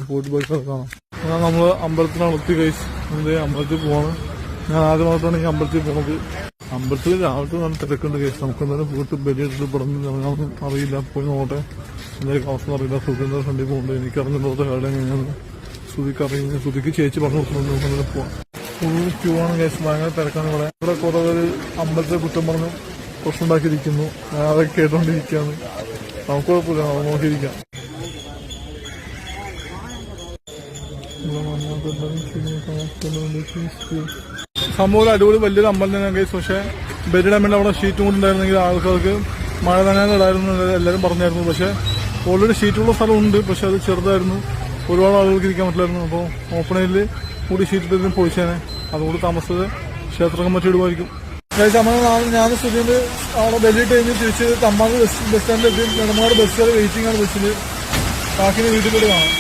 പോയിട്ട് ബൈക്ക് കാണാം. ഞാൻ നമ്മള് അമ്പലത്തിനടുത്ത് കഴിച്ച് അമ്പലത്തിൽ പോവാണ്. ഞാൻ ആദ്യമായിട്ടാണ് ഈ അമ്പലത്തിൽ പോണത്. അമ്പലത്തിൽ രാവിലത്തെ നല്ല തിരക്കുണ്ട് കേസ്. നമുക്ക് എന്തായാലും പോയിട്ട് ബലിയെടുത്ത് പടന്ന് ഇറങ്ങാമെന്ന് അറിയില്ല. പോയി നോട്ടെ എന്തായാലും അവസ്ഥ അറിയില്ല. സുഖം ഫ്രണ്ടിൽ പോകുന്നുണ്ട്. എനിക്ക് അറിഞ്ഞിട്ട് കാര്യം കഴിഞ്ഞാൽ ശ്രുതിക്ക് ചേച്ചി പറഞ്ഞു കൊടുക്കുന്നുണ്ട്. പോവാം. ഫുൾ ക്യൂ ആണ് കേസ്. ഭയങ്കര തിരക്കാണ് ഇവിടെ. ഇവിടെ കുറെ പേര് അമ്പലത്തെ കുറ്റം പറഞ്ഞ് പ്രശ്നം ഉണ്ടാക്കിയിരിക്കുന്നു. ഞാൻ അതൊക്കെ കേട്ടോണ്ടിരിക്കുകയാണ്. നമുക്ക് കുഴപ്പമില്ല, നമുക്ക് നോക്കിയിരിക്കാം. സംഭവം അടിപൊളി വലിയൊരു അമ്പലം തന്നെ കേസ്. പക്ഷെ ബലിയിടാൻ വേണ്ടി അവിടെ ഷീറ്റും കൂടി ഉണ്ടായിരുന്നെങ്കിൽ ആൾക്കാർക്ക് മഴ നനയാതെ ഇടായിരുന്നു എല്ലാവരും പറഞ്ഞായിരുന്നു. പക്ഷെ ഓൾറെഡി ഷീറ്റുള്ള സ്ഥലമുണ്ട്. പക്ഷെ അത് ചെറുതായിരുന്നു, ഒരുപാട് ആളുകൾക്ക് ഇരിക്കാൻ പറ്റില്ലായിരുന്നു. അപ്പോൾ ഓപ്പണയിൽ കൂടി ഷീറ്റ് പൊളിച്ചേനെ. അതുകൊണ്ട് താമസത് ക്ഷേത്ര കമ്മിറ്റി ഇടുമായിരിക്കും. ഞാൻ സ്ഥിതിയുണ്ട്. അവിടെ ബലിയിട്ട് കഴിഞ്ഞ് തിരിച്ച് തമ്പാട് ബസ് സ്റ്റാൻഡിലെത്തി. നെടുമാട് ബസ് വെയിറ്റിംഗ് ആണ് ബസ്സിൽ. കാക്കിന് വീട്ടിൽ കൂടി കാണാം.